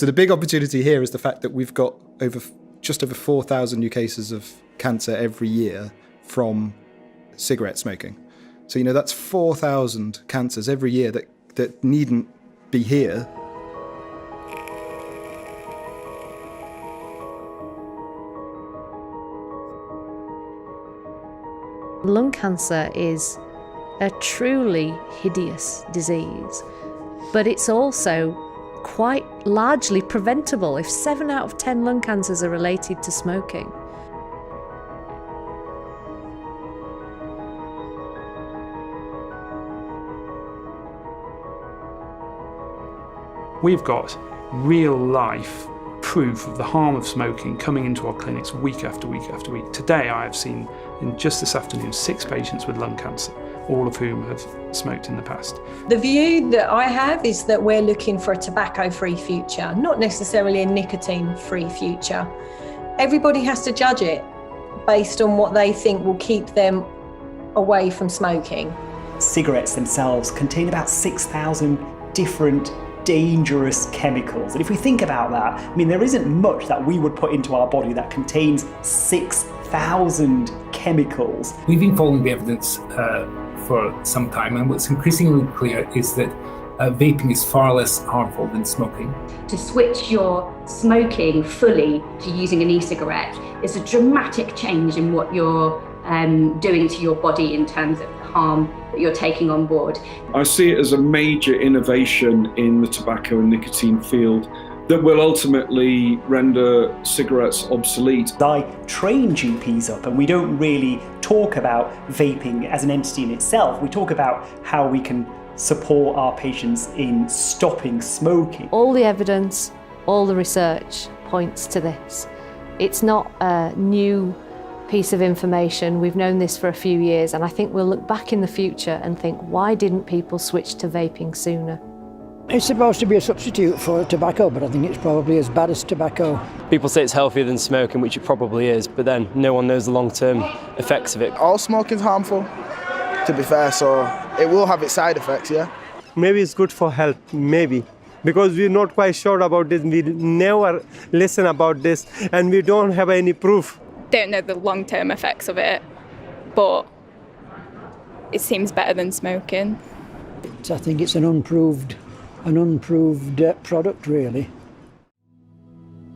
So the big opportunity here is the fact that we've got just over 4,000 new cases of cancer every year from cigarette smoking. So, that's 4,000 cancers every year that needn't be here. Lung cancer is a truly hideous disease, but it's also quite largely preventable if 7 out of 10 lung cancers are related to smoking. We've got real life proof of the harm of smoking coming into our clinics week after week after week. Today I have seen, in just this afternoon, 6 patients with lung cancer, all of whom have smoked in the past. The view that I have is that we're looking for a tobacco-free future, not necessarily a nicotine-free future. Everybody has to judge it based on what they think will keep them away from smoking. Cigarettes themselves contain about 6,000 different dangerous chemicals. And if we think about that, there isn't much that we would put into our body that contains 6,000 chemicals. We've been following the evidence for some time, and what's increasingly clear is that vaping is far less harmful than smoking. To switch your smoking fully to using an e-cigarette is a dramatic change in what you're doing to your body in terms of harm that you're taking on board. I see it as a major innovation in the tobacco and nicotine field that will ultimately render cigarettes obsolete. I train GPs up, and we don't really talk about vaping as an entity in itself. We talk about how we can support our patients in stopping smoking. All the evidence, all the research points to this. It's not a new piece of information. We've known this for a few years, and I think we'll look back in the future and think, why didn't people switch to vaping sooner? It's supposed to be a substitute for tobacco, but I think it's probably as bad as tobacco. People say it's healthier than smoking, which it probably is, but then no one knows the long-term effects of it. All smoking is harmful, to be fair, so it will have its side effects, yeah. Maybe it's good for health, maybe. Because we're not quite sure about this, we never listen about this, and we don't have any proof. Don't know the long-term effects of it, but it seems better than smoking. I think it's an unproved product, really.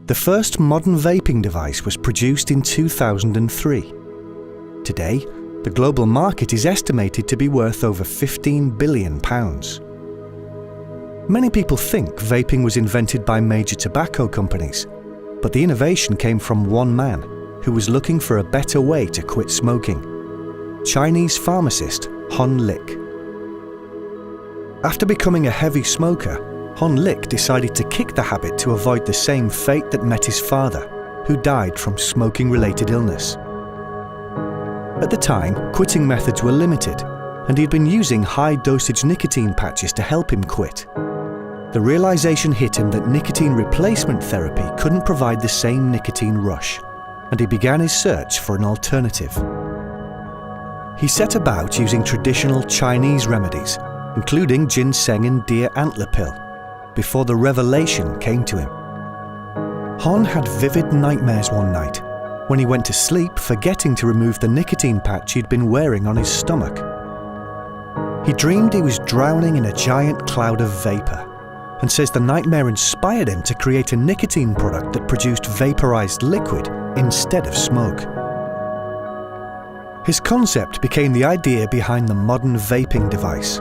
The first modern vaping device was produced in 2003. Today, the global market is estimated to be worth over £15 billion. Many people think vaping was invented by major tobacco companies, but the innovation came from one man who was looking for a better way to quit smoking: Chinese pharmacist Hon Lik. After becoming a heavy smoker, Hon Lik decided to kick the habit to avoid the same fate that met his father, who died from smoking-related illness. At the time, quitting methods were limited, and he'd been using high-dosage nicotine patches to help him quit. The realization hit him that nicotine replacement therapy couldn't provide the same nicotine rush, and he began his search for an alternative. He set about using traditional Chinese remedies, including ginseng and deer antler pill, before the revelation came to him. Hon had vivid nightmares one night, when he went to sleep forgetting to remove the nicotine patch he'd been wearing on his stomach. He dreamed he was drowning in a giant cloud of vapor, and says the nightmare inspired him to create a nicotine product that produced vaporized liquid instead of smoke. His concept became the idea behind the modern vaping device.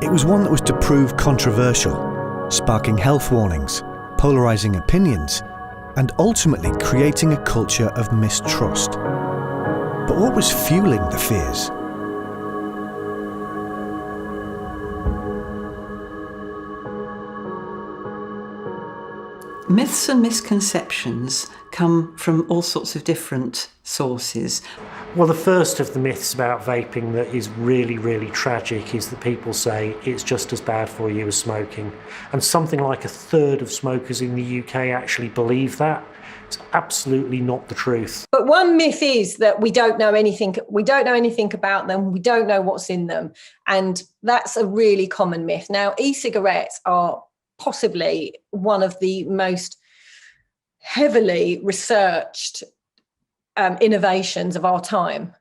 It was one that was to prove controversial, sparking health warnings, polarizing opinions, and ultimately creating a culture of mistrust. But what was fueling the fears? Myths and misconceptions come from all sorts of different sources. Well, the first of the myths about vaping that is really, really tragic is that people say it's just as bad for you as smoking. And something like a third of smokers in the UK actually believe that. It's absolutely not the truth. But one myth is that we don't know anything about them, we don't know what's in them. And that's a really common myth. Now, e-cigarettes are possibly one of the most heavily researched innovations of our time.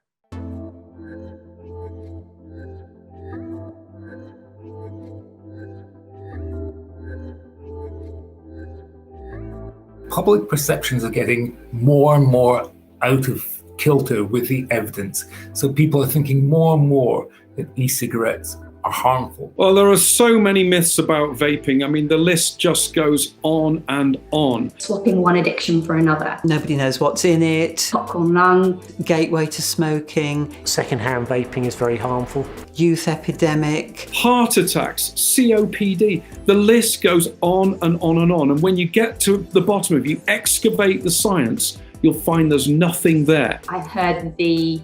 Public perceptions are getting more and more out of kilter with the evidence. So people are thinking more and more that e-cigarettes are harmful. Well, there are so many myths about vaping. I mean, the list just goes on and on. Swapping one addiction for another. Nobody knows what's in it. Popcorn lung. Gateway to smoking. Secondhand vaping is very harmful. Youth epidemic. Heart attacks, COPD. The list goes on and on and on. And when you get to the bottom of it, you excavate the science, you'll find there's nothing there. I've heard the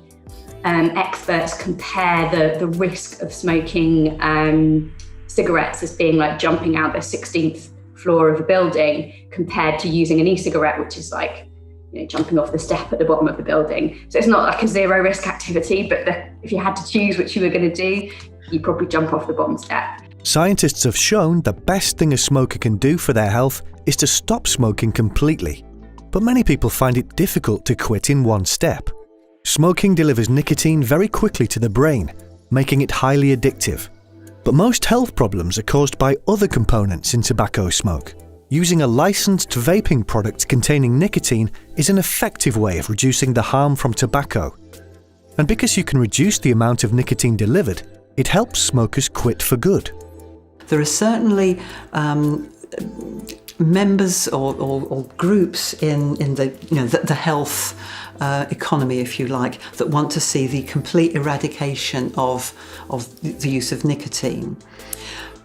experts compare the risk of smoking cigarettes as being like jumping out the 16th floor of a building compared to using an e-cigarette, which is like, you know, jumping off the step at the bottom of the building. So it's not like a zero risk activity, but if you had to choose which you were going to do, you'd probably jump off the bottom step. Scientists have shown the best thing a smoker can do for their health is to stop smoking completely. But many people find it difficult to quit in one step. Smoking delivers nicotine very quickly to the brain, making it highly addictive. But most health problems are caused by other components in tobacco smoke. Using a licensed vaping product containing nicotine is an effective way of reducing the harm from tobacco. And because you can reduce the amount of nicotine delivered, it helps smokers quit for good. There are certainly members or groups in the health economy, if you like, that want to see the complete eradication of the use of nicotine.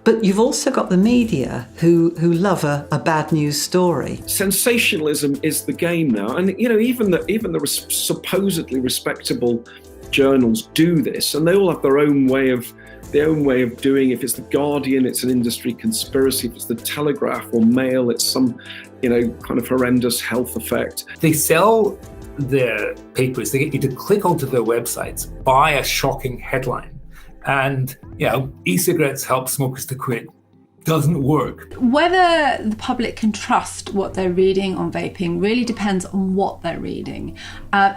But you've also got the media who love a bad news story. Sensationalism is the game now, and even the supposedly respectable journals do this, and they all have their own way of doing. If it's the Guardian, it's an industry conspiracy. If it's the Telegraph or Mail, it's some kind of horrendous health effect. They sell their papers, they get you to click onto their websites, buy a shocking headline, and e-cigarettes help smokers to quit. Doesn't work. Whether the public can trust what they're reading on vaping really depends on what they're reading.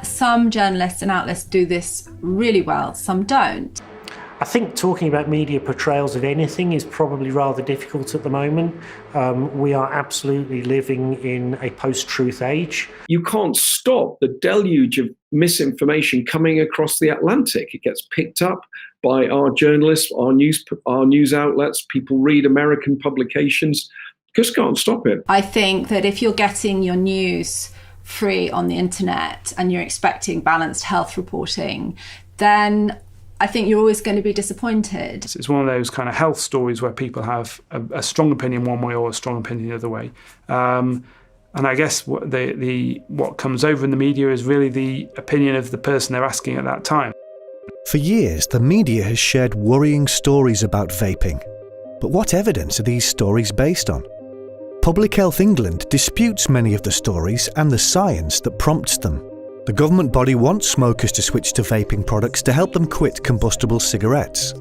Some journalists and outlets do this really well, some don't. I think talking about media portrayals of anything is probably rather difficult at the moment. We are absolutely living in a post-truth age. You can't stop the deluge of misinformation coming across the Atlantic. It gets picked up by our journalists, our news outlets. People read American publications. Just can't stop it. I think that if you're getting your news free on the internet and you're expecting balanced health reporting, then I think you're always going to be disappointed. It's one of those kind of health stories where people have a strong opinion one way or a strong opinion the other way. And I guess what comes over in the media is really the opinion of the person they're asking at that time. For years, the media has shared worrying stories about vaping. But what evidence are these stories based on? Public Health England disputes many of the stories and the science that prompts them. The government body wants smokers to switch to vaping products to help them quit combustible cigarettes.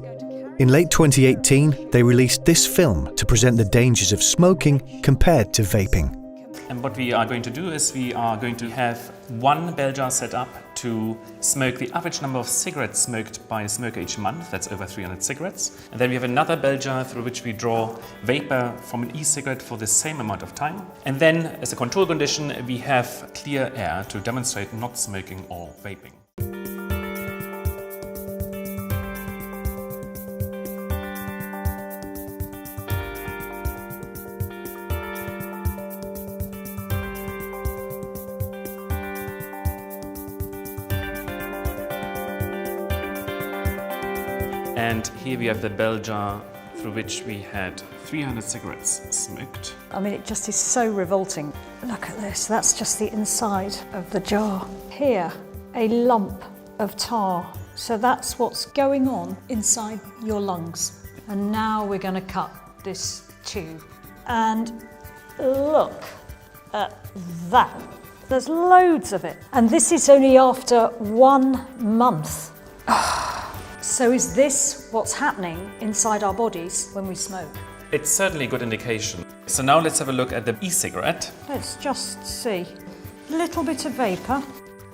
In late 2018, they released this film to present the dangers of smoking compared to vaping. And what we are going to do is we are going to have one bell jar set up to smoke the average number of cigarettes smoked by a smoker each month. That's over 300 cigarettes. And then we have another bell jar through which we draw vapor from an e-cigarette for the same amount of time. And then, as a control condition, we have clear air to demonstrate not smoking or vaping. And here we have the bell jar through which we had 300 cigarettes smoked. I mean, it just is so revolting. Look at this, that's just the inside of the jar. Here, a lump of tar. So that's what's going on inside your lungs. And now we're going to cut this tube. And look at that. There's loads of it. And this is only after 1 month. So is this what's happening inside our bodies when we smoke? It's certainly a good indication. So now let's have a look at the e-cigarette. Let's just see. A little bit of vapour,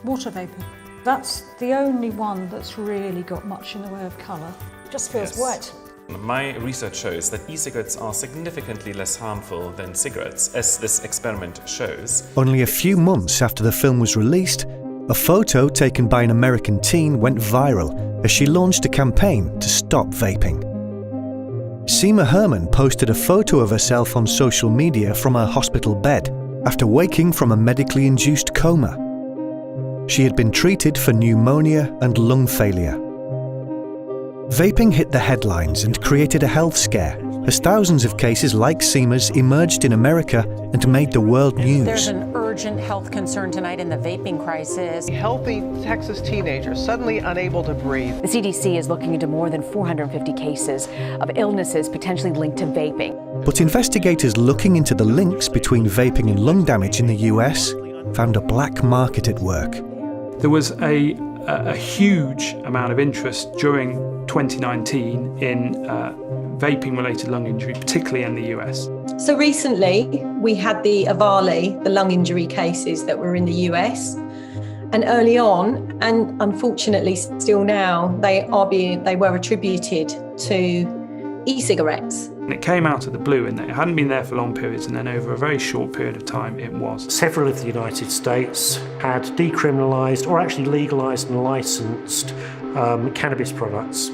water vapour. That's the only one that's really got much in the way of colour. Just feels wet. My research shows that e-cigarettes are significantly less harmful than cigarettes, as this experiment shows. Only a few months after the film was released, a photo taken by an American teen went viral as she launched a campaign to stop vaping. Seema Herman posted a photo of herself on social media from her hospital bed after waking from a medically induced coma. She had been treated for pneumonia and lung failure. Vaping hit the headlines and created a health scare as thousands of cases like Seema's emerged in America and made the world news. There's an urgent health concern tonight in the vaping crisis. A healthy Texas teenager suddenly unable to breathe. The CDC is looking into more than 450 cases of illnesses potentially linked to vaping. But investigators looking into the links between vaping and lung damage in the US found a black market at work. There was a huge amount of interest during 2019 in vaping-related lung injury, particularly in the US. So recently, we had the Avali, the lung injury cases that were in the US. And early on, and unfortunately still now, they were attributed to e-cigarettes. And it came out of the blue, and it hadn't been there for long periods, and then over a very short period of time it was. Several of the United States had decriminalised or actually legalised and licensed cannabis products.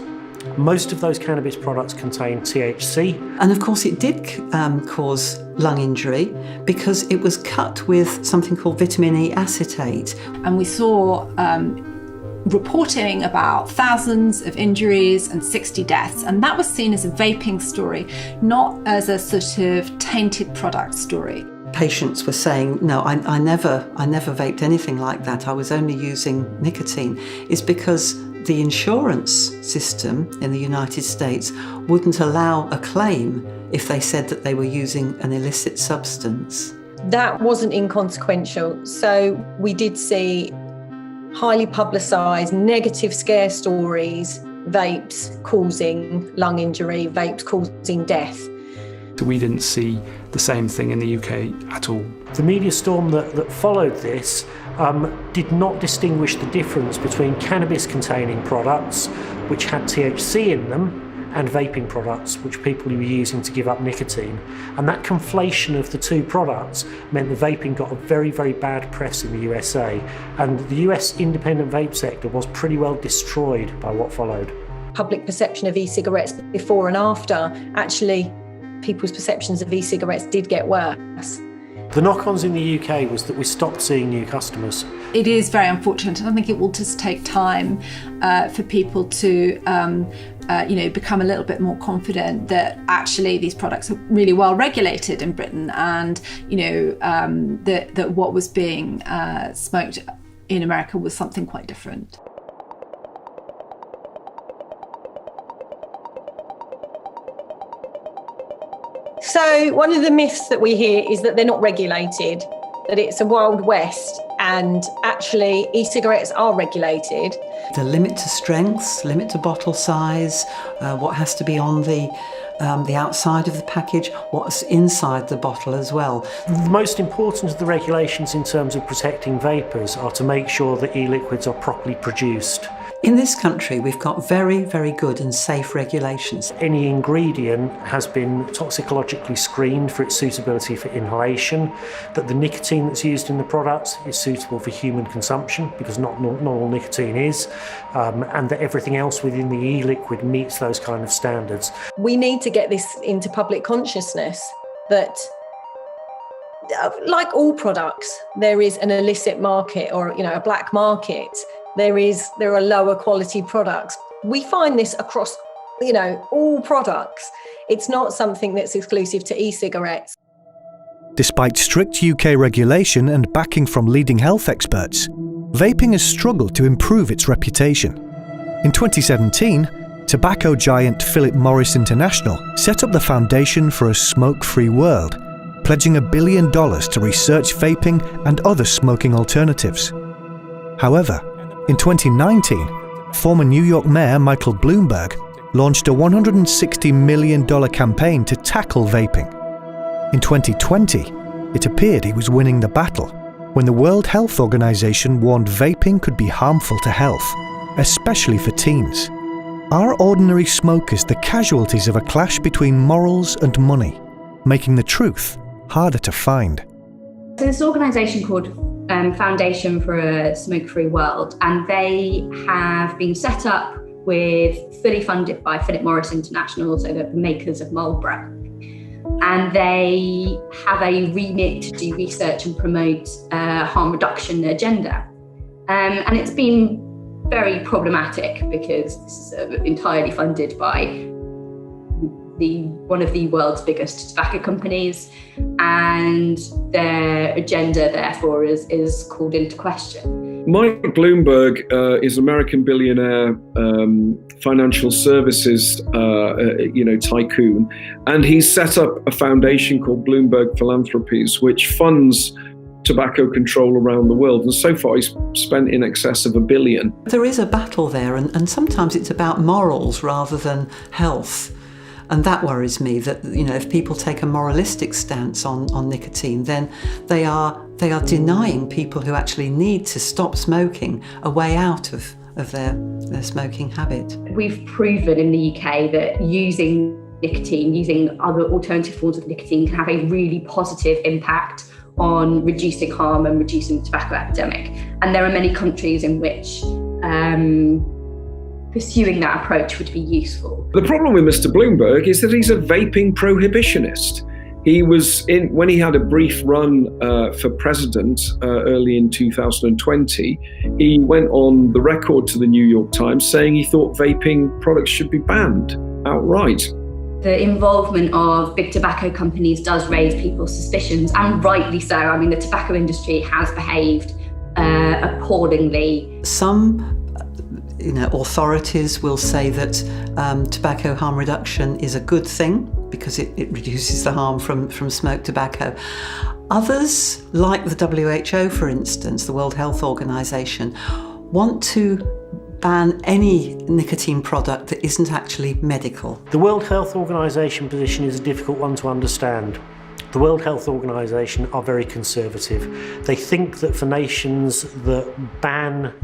Most of those cannabis products contain THC. And of course it did cause lung injury because it was cut with something called vitamin E acetate. And we saw reporting about thousands of injuries and 60 deaths, and that was seen as a vaping story, not as a sort of tainted product story. Patients were saying, no, I never vaped anything like that, I was only using nicotine. It's because the insurance system in the United States wouldn't allow a claim if they said that they were using an illicit substance. That wasn't inconsequential. So we did see highly publicised negative scare stories, vapes causing lung injury, vapes causing death. So we didn't see the same thing in the UK at all. The media storm that followed this did not distinguish the difference between cannabis-containing products, which had THC in them, and vaping products, which people were using to give up nicotine. And that conflation of the two products meant the vaping got a very, very bad press in the USA. And the US independent vape sector was pretty well destroyed by what followed. Public perception of e-cigarettes before and after, actually, people's perceptions of e-cigarettes did get worse. The knock-ons in the UK was that we stopped seeing new customers. It is very unfortunate, and I think it will just take time for people to become a little bit more confident that actually these products are really well regulated in Britain, and that what was being smoked in America was something quite different. So one of the myths that we hear is that they're not regulated, that it's a Wild West, and actually e-cigarettes are regulated. The limit to strengths, limit to bottle size, what has to be on the outside of the package, what's inside the bottle as well. The most important of the regulations in terms of protecting vapers are to make sure that e-liquids are properly produced. In this country, we've got very, very good and safe regulations. Any ingredient has been toxicologically screened for its suitability for inhalation, that the nicotine that's used in the products is suitable for human consumption, because not all nicotine is, and that everything else within the e-liquid meets those kind of standards. We need to get this into public consciousness that, like all products, there is an illicit market or a black market. There are lower quality products. We find this across, all products. It's not something that's exclusive to e-cigarettes. Despite strict UK regulation and backing from leading health experts, vaping has struggled to improve its reputation. In 2017, tobacco giant Philip Morris International set up the Foundation for a Smoke-Free World, pledging $1 billion to research vaping and other smoking alternatives. However, in 2019, former New York Mayor Michael Bloomberg launched a $160 million campaign to tackle vaping. In 2020, it appeared he was winning the battle when the World Health Organization warned vaping could be harmful to health, especially for teens. Are ordinary smokers the casualties of a clash between morals and money, making the truth harder to find? So this organisation called Foundation for a Smoke-Free World, and they have been set up fully funded by Philip Morris International, so the makers of Marlboro. And they have a remit to do research and promote harm reduction agenda. And it's been very problematic because this is entirely funded by one of the world's biggest tobacco companies, and their agenda therefore is called into question. Mike Bloomberg is an American billionaire, financial services tycoon, and he's set up a foundation called Bloomberg Philanthropies, which funds tobacco control around the world, and so far he's spent in excess of $1 billion. There is a battle there, and sometimes it's about morals rather than health. And that worries me, that if people take a moralistic stance on nicotine, then they are denying people who actually need to stop smoking a way out of their smoking habit. We've proven in the UK that using nicotine, using other alternative forms of nicotine, can have a really positive impact on reducing harm and reducing the tobacco epidemic. And there are many countries in which pursuing that approach would be useful. The problem with Mr. Bloomberg is that he's a vaping prohibitionist. He was when he had a brief run for president early in 2020, he went on the record to the New York Times saying he thought vaping products should be banned outright. The involvement of big tobacco companies does raise people's suspicions, and rightly so. I mean, the tobacco industry has behaved appallingly. Some authorities will say that tobacco harm reduction is a good thing because it reduces the harm from smoked tobacco. Others, like the WHO, for instance, the World Health Organization, want to ban any nicotine product that isn't actually medical. The World Health Organization position is a difficult one to understand. The World Health Organization are very conservative. They think that for nations that ban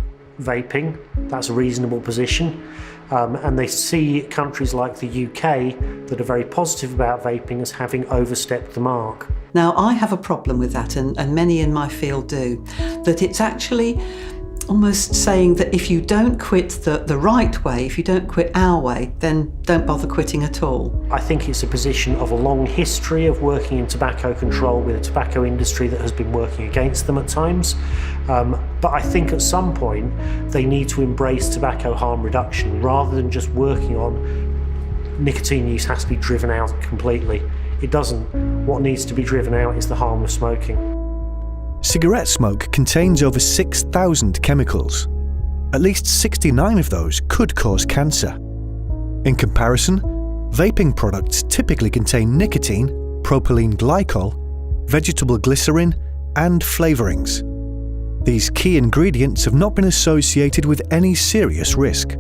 vaping, that's a reasonable position. And they see countries like the UK that are very positive about vaping as having overstepped the mark. Now, I have a problem with that, and many in my field do, that it's actually almost saying that if you don't quit the right way, if you don't quit our way, then don't bother quitting at all. I think it's a position of a long history of working in tobacco control with a tobacco industry that has been working against them at times. But I think at some point they need to embrace tobacco harm reduction rather than just working on nicotine use has to be driven out completely. It doesn't. What needs to be driven out is the harm of smoking. Cigarette smoke contains over 6,000 chemicals. At least 69 of those could cause cancer. In comparison, vaping products typically contain nicotine, propylene glycol, vegetable glycerin, and flavourings. These key ingredients have not been associated with any serious risk.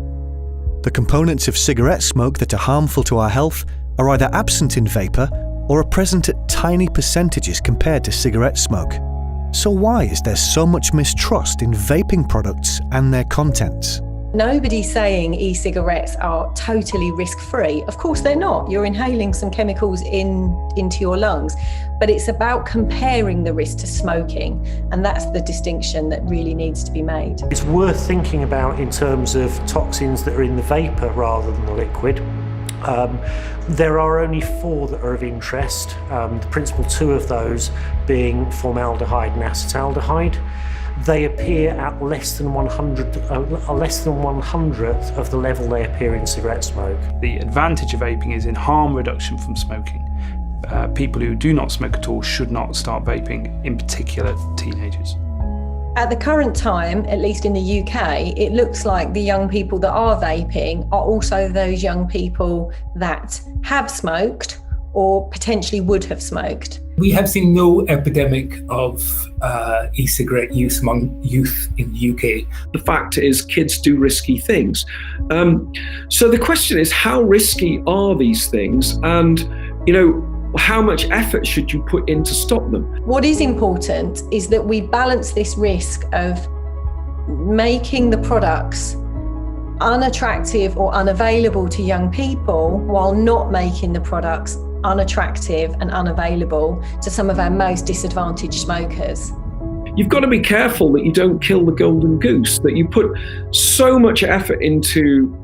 The components of cigarette smoke that are harmful to our health are either absent in vapour or are present at tiny percentages compared to cigarette smoke. So why is there so much mistrust in vaping products and their contents? Nobody's saying e-cigarettes are totally risk-free. Of course they're not. You're inhaling some chemicals into your lungs. But it's about comparing the risk to smoking. And that's the distinction that really needs to be made. It's worth thinking about in terms of toxins that are in the vapour rather than the liquid. There are only 4 that are of interest, the principal 2 of those being formaldehyde and acetaldehyde. They appear at less than 1/100th of the level they appear in cigarette smoke. The advantage of vaping is in harm reduction from smoking. People who do not smoke at all should not start vaping, in particular teenagers. At the current time, at least in the UK, it looks like the young people that are vaping are also those young people that have smoked or potentially would have smoked. We have seen no epidemic of e-cigarette use among youth in the UK. The fact is, kids do risky things. So the question is, how risky are these things? And, how much effort should you put in to stop them? What is important is that we balance this risk of making the products unattractive or unavailable to young people while not making the products unattractive and unavailable to some of our most disadvantaged smokers. You've got to be careful that you don't kill the golden goose, that you put so much effort into,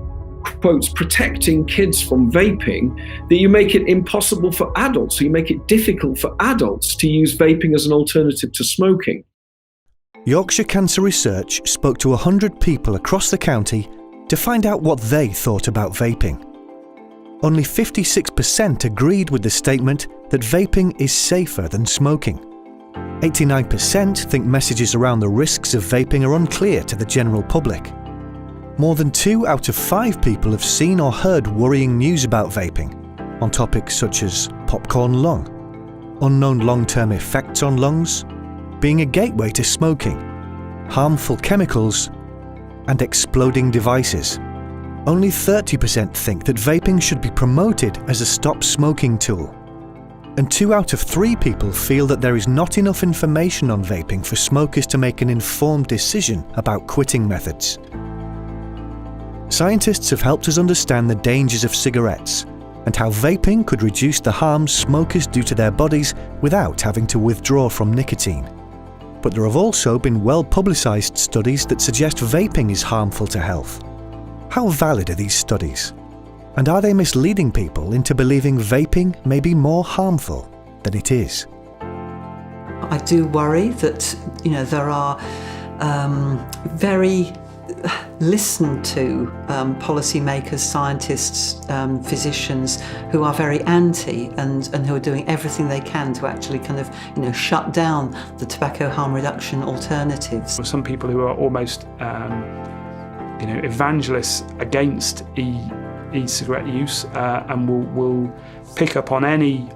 quotes, protecting kids from vaping, that you make it impossible for adults, so you make it difficult for adults to use vaping as an alternative to smoking. Yorkshire Cancer Research spoke to 100 people across the county to find out what they thought about vaping. Only 56% agreed with the statement that vaping is safer than smoking. 89% think messages around the risks of vaping are unclear to the general public. More than 2 out of 5 people have seen or heard worrying news about vaping on topics such as popcorn lung, unknown long-term effects on lungs, being a gateway to smoking, harmful chemicals, and exploding devices. Only 30% think that vaping should be promoted as a stop smoking tool. And 2 out of 3 people feel that there is not enough information on vaping for smokers to make an informed decision about quitting methods. Scientists have helped us understand the dangers of cigarettes and how vaping could reduce the harms smokers do to their bodies without having to withdraw from nicotine. But there have also been well-publicised studies that suggest vaping is harmful to health. How valid are these studies? And are they misleading people into believing vaping may be more harmful than it is? I do worry that, there are very listened to policymakers, scientists, physicians who are very anti and who are doing everything they can to actually shut down the tobacco harm reduction alternatives. Some people who are almost evangelists against e-cigarette use and will pick up on any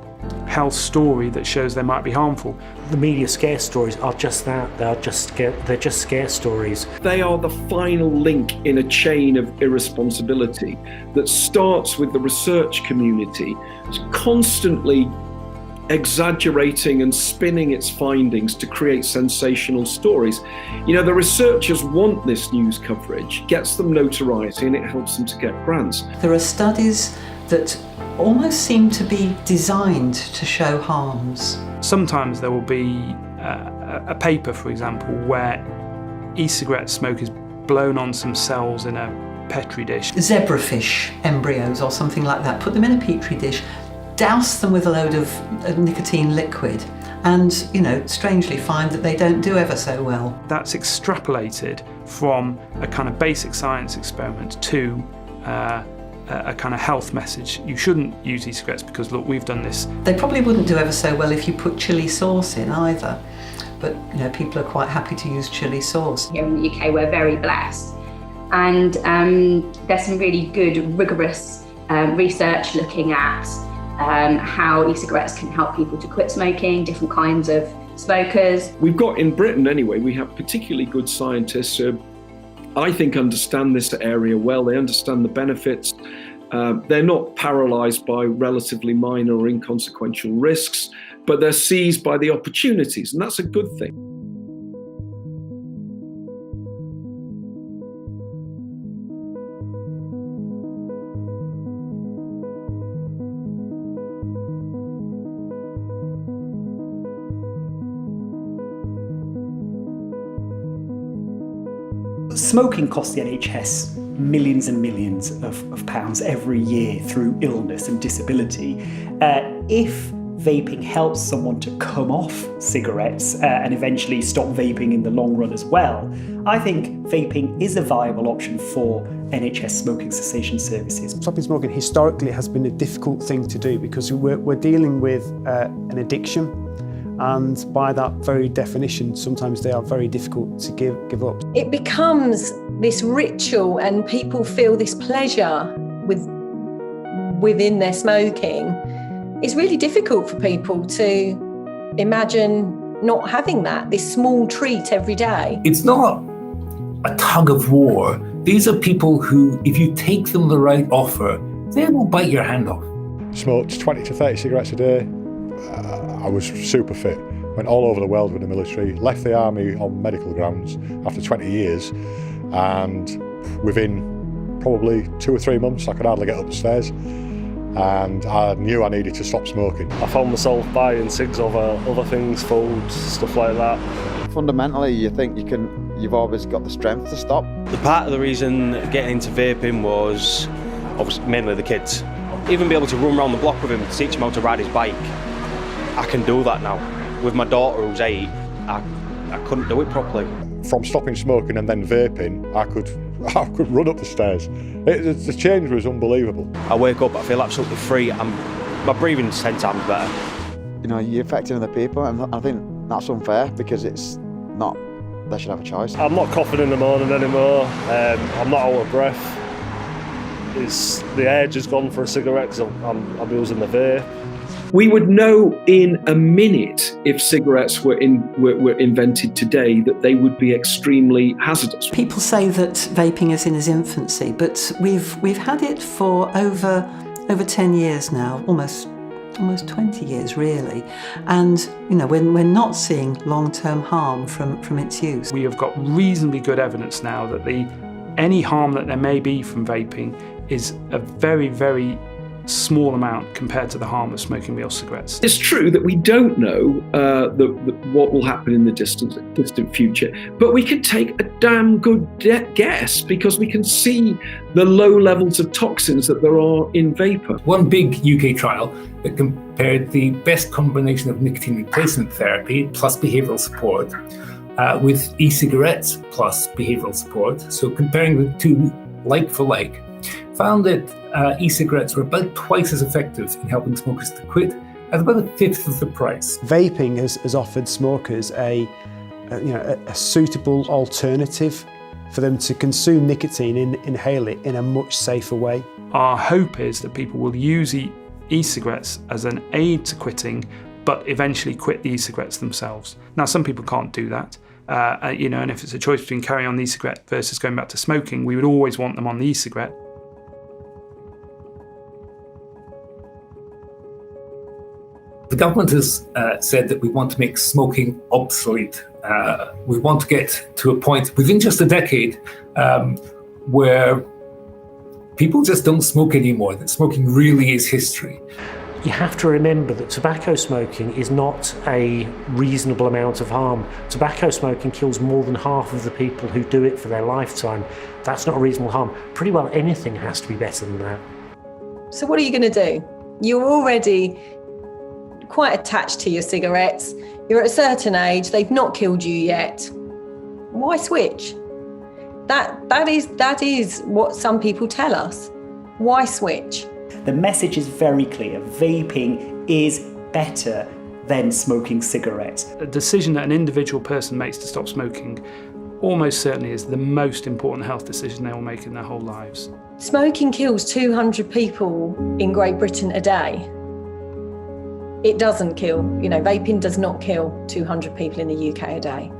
health story that shows they might be harmful. The media scare stories are just that. They're just scare stories. They are the final link in a chain of irresponsibility that starts with the research community constantly exaggerating and spinning its findings to create sensational stories. The researchers want this news coverage, gets them notoriety, and it helps them to get grants. There are studies that almost seem to be designed to show harms. Sometimes there will be a paper, for example, where e-cigarette smoke is blown on some cells in a petri dish. Zebrafish embryos or something like that. Put them in a petri dish, douse them with a load of nicotine liquid, and strangely find that they don't do ever so well. That's extrapolated from a kind of basic science experiment to a kind of health message. You shouldn't use e-cigarettes because, look, we've done this. They probably wouldn't do ever so well if you put chilli sauce in either, but people are quite happy to use chilli sauce. Here in the UK, we're very blessed, and there's some really good, rigorous research looking at how e-cigarettes can help people to quit smoking, different kinds of smokers. We've got, in Britain anyway, we have particularly good scientists who I think understand this area well. They understand the benefits. They're not paralysed by relatively minor or inconsequential risks, but they're seized by the opportunities, and that's a good thing. Smoking costs the NHS millions and millions of pounds every year through illness and disability. If vaping helps someone to come off cigarettes and eventually stop vaping in the long run as well, I think vaping is a viable option for NHS smoking cessation services. Stopping smoking historically has been a difficult thing to do because we're dealing with an addiction. And by that very definition, sometimes they are very difficult to give up. It becomes this ritual and people feel this pleasure within their smoking. It's really difficult for people to imagine not having that, this small treat every day. It's not a tug of war. These are people who, if you take them the right offer, they will bite your hand off. Smoked 20 to 30 cigarettes a day. I was super fit. Went all over the world with the military. Left the army on medical grounds after 20 years. And within probably 2 or 3 months, I could hardly get up the stairs. And I knew I needed to stop smoking. I found myself buying cigs over other things, food, stuff like that. Fundamentally, you think you've always got the strength to stop. The part of the reason getting into vaping was obviously mainly the kids. Even be able to run around the block with him, teach him how to ride his bike. I can do that now. With my daughter who's 8, I couldn't do it properly. From stopping smoking and then vaping, I could run up the stairs. The change was unbelievable. I wake up, I feel absolutely free. My breathing's 10 times better. You know, you're affecting other people, and I think that's unfair because it's not, they should have a choice. I'm not coughing in the morning anymore. I'm not out of breath. The edge has gone for a cigarette because I'm using the vape. We would know in a minute if cigarettes were invented today that they would be extremely hazardous. People say that vaping is in its infancy, but we've had it for over 10 years now, almost 20 years really, and you know we're not seeing long-term harm from its use. We have got reasonably good evidence now that any harm that there may be from vaping is a very, very small amount compared to the harm of smoking real cigarettes. It's true that we don't know what will happen in the distant future, but we can take a damn good guess because we can see the low levels of toxins that there are in vapour. One big UK trial that compared the best combination of nicotine replacement therapy plus behavioural support with e-cigarettes plus behavioural support, so comparing the two like for like, found that e-cigarettes were about twice as effective in helping smokers to quit at about 1/5 of the price. Vaping has offered smokers a suitable alternative for them to consume nicotine, inhale it in a much safer way. Our hope is that people will use e-cigarettes as an aid to quitting, but eventually quit the e-cigarettes themselves. Now, some people can't do that. And if it's a choice between carrying on the e-cigarette versus going back to smoking, we would always want them on the e-cigarette. The government has said that we want to make smoking obsolete. We want to get to a point within just a decade where people just don't smoke anymore, that smoking really is history. You have to remember that tobacco smoking is not a reasonable amount of harm. Tobacco smoking kills more than half of the people who do it for their lifetime. That's not a reasonable harm. Pretty well anything has to be better than that. So what are you going to do? You're already quite attached to your cigarettes. You're at a certain age, they've not killed you yet. Why switch? That is what some people tell us. Why switch? The message is very clear. Vaping is better than smoking cigarettes. A decision that an individual person makes to stop smoking almost certainly is the most important health decision they will make in their whole lives. Smoking kills 200 people in Great Britain a day. It doesn't kill, vaping does not kill 200 people in the UK a day.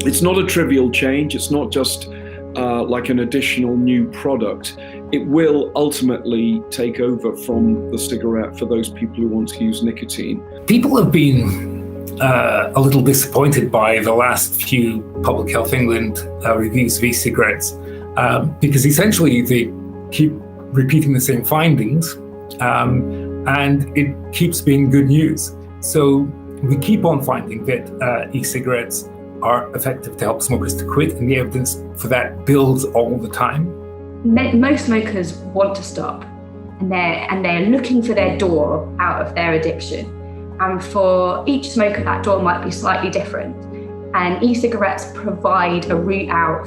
It's not a trivial change. It's not just like an additional new product. It will ultimately take over from the cigarette for those people who want to use nicotine. People have been a little disappointed by the last few Public Health England reviews of e-cigarettes because essentially they keep repeating the same findings and it keeps being good news. So we keep on finding that e-cigarettes are effective to help smokers to quit, and the evidence for that builds all the time. Most smokers want to stop, and they're looking for their door out of their addiction. And for each smoker, that door might be slightly different. And e-cigarettes provide a route out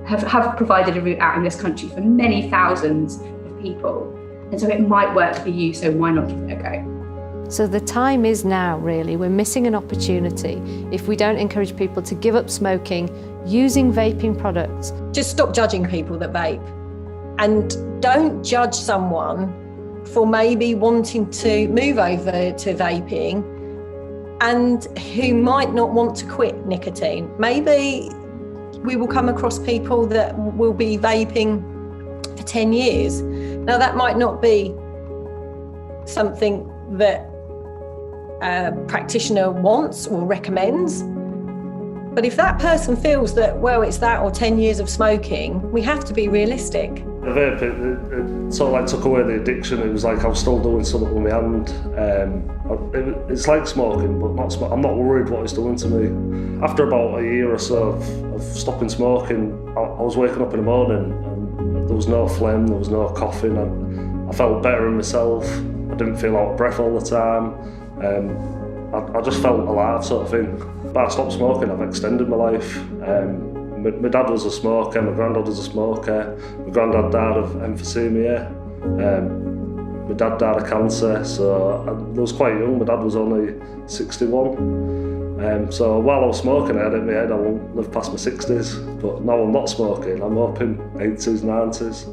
have provided a route out in this country for many thousands of people. And so it might work for you, so why not give it a go? So the time is now, really. We're missing an opportunity if we don't encourage people to give up smoking using vaping products. Just stop judging people that vape, and don't judge someone for maybe wanting to move over to vaping and who might not want to quit nicotine. Maybe we will come across people that will be vaping for 10 years. Now, that might not be something that a practitioner wants or recommends, but if that person feels that, well, it's that or 10 years of smoking, we have to be realistic. The vape, it sort of like took away the addiction. It was like I was still doing something with my hand. It's like smoking, but not I'm not worried what it's doing to me. After about a year or so of stopping smoking, I was waking up in the morning and there was no phlegm, there was no coughing, and I felt better in myself. I didn't feel out of breath all the time. I just felt alive, sort of thing. But I stopped smoking, I've extended my life. My dad was a smoker, my granddad was a smoker. My granddad died of emphysema. My dad died of cancer, so I was quite young. My dad was only 61. So while I was smoking, I had it in my head I won't live past my 60s. But now I'm not smoking, I'm hoping 80s, 90s.